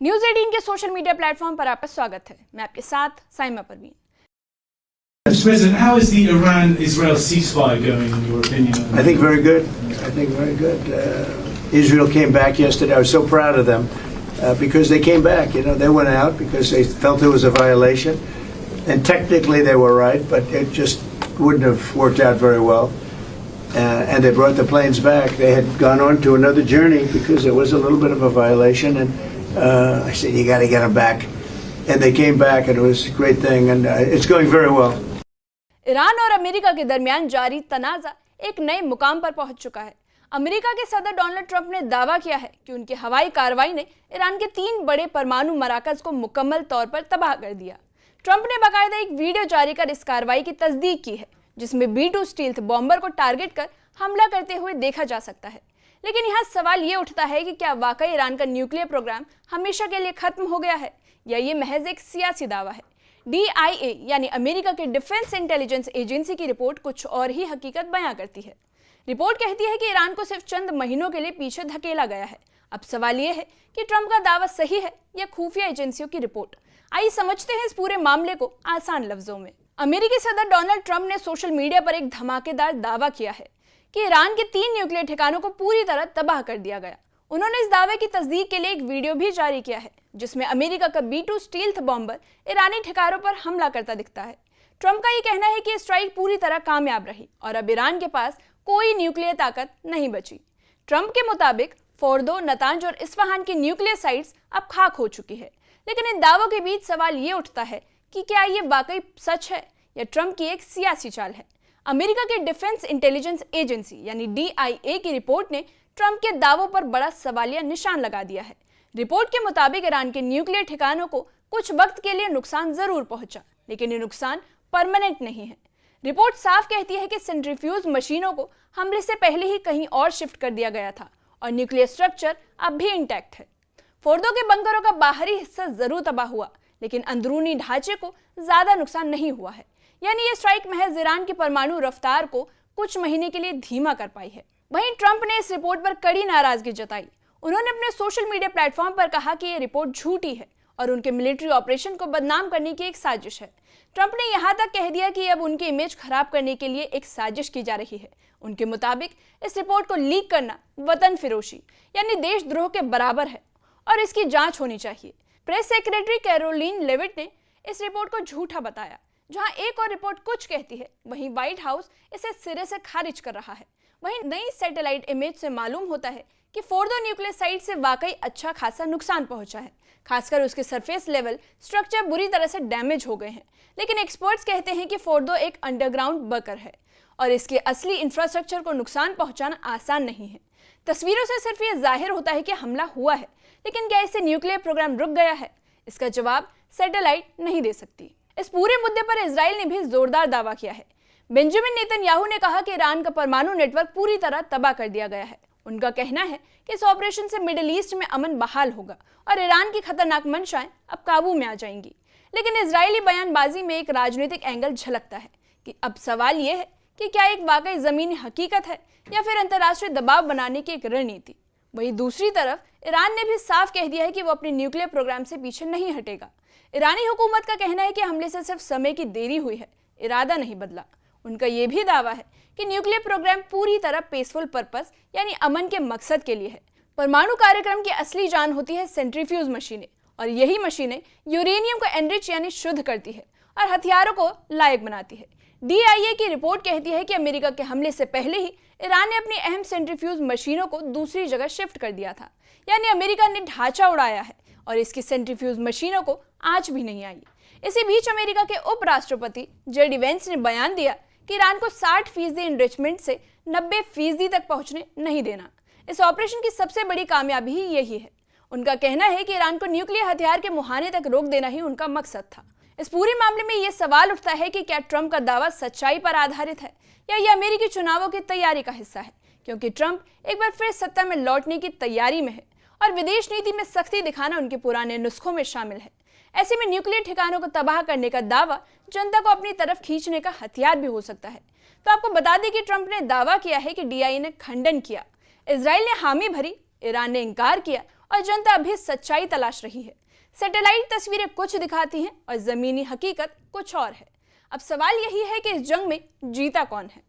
News 18 के social media platform पर आपका स्वागत है। मैं आपके साथ Saima Parveen. Mr. President, how is the Iran-Israel ceasefire going, in your opinion? I think very good. Israel came back yesterday. I was so proud of them because they came back. You know, they went out because they felt there was a violation, and technically they were right, but it just wouldn't have worked out very well. And they brought the planes back. They had gone on to another journey because there was a little bit of a violation, and I said, "You got to get them back." And they came back, and it was a great thing, and it's going very well. Iran और America के दरमियान जारी तनाज़ा एक नए मुकाम पर पहुंच चुका है। अमेरिका के सदर डोनाल्ड ट्रंप ने दावा किया है कि उनकी हवाई कार्रवाई ने ईरान के 3 बड़े परमाणु मराकज को मुकम्मल तौर पर तबाह कर दिया। ट्रंप ने बाकायदा एक वीडियो जारी कर इस कार्रवाई की तस्दीक की है, जिसमें B-2 स्टील्थ बॉम्बर को टारगेट कर हमला करते हुए देखा जा सकता है। लेकिन यहाँ सवाल ये उठता है कि क्या वाकई ईरान का न्यूक्लियर प्रोग्राम हमेशा के लिए खत्म हो गया है, या ये महज एक सियासी दावा है। DIA यानी अमेरिका के डिफेंस इंटेलिजेंस एजेंसी की रिपोर्ट कुछ और ही हकीकत बयां करती है। रिपोर्ट कहती है कि ईरान को सिर्फ चंद महीनों के लिए पीछे धकेला गया है। अब सवाल यह है कि ट्रंप का दावा सही है या खुफिया एजेंसियों की रिपोर्ट। आइए समझते हैं इस पूरे मामले को आसान लफ्जों में। अमेरिकी सदर डोनाल्ड ट्रंप ने सोशल मीडिया पर एक धमाकेदार दावा किया है कि ईरान के 3 न्यूक्लियर ठिकानों को पूरी तरह तबाह कर दिया गया। उन्होंने इस दावे की तस्दीक के लिए एक वीडियो भी जारी किया है, जिसमें अमेरिका का B-2 स्टील्थ बॉम्बर ईरानी ठिकानों पर हमला करता दिखता है। ट्रंप का ये कहना है कि स्ट्राइक पूरी तरह कामयाब रही और अब ईरान के पास कोई न्यूक्लियर ताकत नहीं बची। ट्रंप के मुताबिक फोर्दो, नतांज और इस्फहान की न्यूक्लियर साइट्स अब खाक हो चुकी है। लेकिन इन दावों के बीच सवाल ये उठता है कि क्या ये वाकई सच है या ट्रंप की एक सियासी चाल है। अमेरिका के डिफेंस इंटेलिजेंस एजेंसी यानी DIA की रिपोर्ट ने ट्रंप के दावों पर बड़ा सवालिया निशान लगा दिया है। रिपोर्ट के मुताबिक ईरान के न्यूक्लियर ठिकानों को कुछ वक्त के लिए नुकसान जरूर पहुंचा, लेकिन ये नुकसान परमानेंट नहीं है। रिपोर्ट साफ कहती है कि सेंट्रीफ्यूज मशीनों को हमले से पहले ही कहीं और शिफ्ट कर दिया गया था और न्यूक्लियर स्ट्रक्चर अब भी इंटैक्ट है। फोर्दो के बंकरों का बाहरी हिस्सा जरूर तबाह हुआ, लेकिन अंदरूनी ढांचे को ज्यादा नुकसान नहीं हुआ है। यानी ये स्ट्राइक महज ईरान की परमाणु रफ्तार को कुछ महीने के लिए धीमा कर पाई है। वहीं ट्रंप ने इस रिपोर्ट पर कड़ी नाराजगी जताई। उन्होंने अपने सोशल मीडिया प्लेटफॉर्म पर कहा कि ये रिपोर्ट झूठी है और उनके मिलिट्री ऑपरेशन को बदनाम करने की एक साजिश है। ट्रंप ने यहां तक कह दिया कि अब उनकी इमेज खराब करने के लिए एक साजिश की जा रही है। उनके मुताबिक इस रिपोर्ट को लीक करना वतन फिरोशी यानी देशद्रोह के बराबर है और इसकी जांच होनी चाहिए। प्रेस सेक्रेटरी कैरोलिन लेविट ने इस रिपोर्ट को झूठा बताया। जहां एक और रिपोर्ट कुछ कहती है, वहीं व्हाइट हाउस इसे सिरे से खारिज कर रहा है। वहीं नई सैटेलाइट इमेज से मालूम होता है कि फोर्दो न्यूक्लियर साइट से वाकई अच्छा खासा नुकसान पहुंचा है। खासकर उसके सरफेस लेवल स्ट्रक्चर बुरी तरह से डैमेज हो गए हैं। लेकिन एक्सपर्ट्स कहते हैं कि फोर्दो एक अंडरग्राउंड बकर है और इसके असली इंफ्रास्ट्रक्चर को नुकसान पहुंचाना आसान नहीं है। तस्वीरों से सिर्फ ये जाहिर होता है कि हमला हुआ है, लेकिन क्या इससे न्यूक्लियर प्रोग्राम रुक गया है? इसका जवाब सैटेलाइट नहीं दे सकती। इस पूरे मुद्दे पर इजराइल ने भी जोरदार दावा किया है। बेंजामिन नेतन्याहू ने कहा कि ईरान का परमाणु नेटवर्क पूरी तरह तबाह कर दिया गया है। उनका कहना है कि इस ऑपरेशन से मिडिल ईस्ट में अमन बहाल होगा और ईरान की खतरनाक मंशाएं अब काबू में आ जाएंगी। लेकिन इजरायली बयानबाजी में एक राजनीतिक एंगल झलकता है कि अब सवाल यह है कि क्या एक वाकई जमीनी हकीकत है या फिर अंतर्राष्ट्रीय दबाव बनाने की एक रणनीति। वहीं दूसरी तरफ ईरान ने भी साफ कह दिया है कि वो अपने न्यूक्लियर प्रोग्राम से पीछे नहीं हटेगा। ईरानी हुकूमत का कहना है कि हमले से सिर्फ समय की देरी हुई है, इरादा नहीं बदला। उनका यह भी दावा है कि न्यूक्लियर प्रोग्राम पूरी तरह पीसफुल पर्पस यानी अमन के मकसद के लिए है। परमाणु कार्यक्रम की असली जान होती है सेंट्रीफ्यूज मशीनें, और यही मशीनें यूरेनियम को एनरिच यानी शुद्ध करती है और हथियारों को लायक बनाती है। DIA की रिपोर्ट कहती है कि अमेरिका के हमले से पहले ही ईरान ने अपनी अहम सेंट्रीफ्यूज मशीनों को दूसरी जगह शिफ्ट कर दिया था। यानी अमेरिका ने ढांचा उड़ाया है और इसकी सेंट्रीफ्यूज मशीनों को आज भी नहीं आई। इसी बीच अमेरिका के उपराष्ट्रपति JD वेंस ने बयान दिया कि ईरान को 60% इनरिचमेंट से 90% तक पहुंचने नहीं देना। इस ऑपरेशन की सबसे बड़ी कामयाबी ही यही है। उनका कहना है कि ईरान को न्यूक्लियर हथियार के मुहाने तक रोक देना ही उनका मकसद था। इस पूरे मामले में यह सवाल उठता है कि क्या ट्रंप का दावा सच्चाई पर आधारित है या यह अमेरिकी चुनावों की तैयारी का हिस्सा है, क्योंकि ट्रंप एक बार फिर सत्ता में लौटने की तैयारी में है और विदेश नीति में सख्ती दिखाना उनके पुराने नुस्खों में शामिल है। ऐसे में न्यूक्लियर ठिकानों को तबाह करने का दावा जनता को अपनी तरफ खींचने का हथियार भी हो सकता है। तो आपको बता दें कि ट्रंप ने दावा किया है कि DIA ने खंडन किया, इजराइल ने हामी भरी, ईरान ने इनकार किया और जनता अभी सच्चाई तलाश रही है। सैटेलाइट तस्वीरें कुछ दिखाती हैं और जमीनी हकीकत कुछ और है। अब सवाल यही है कि इस जंग में जीता कौन है।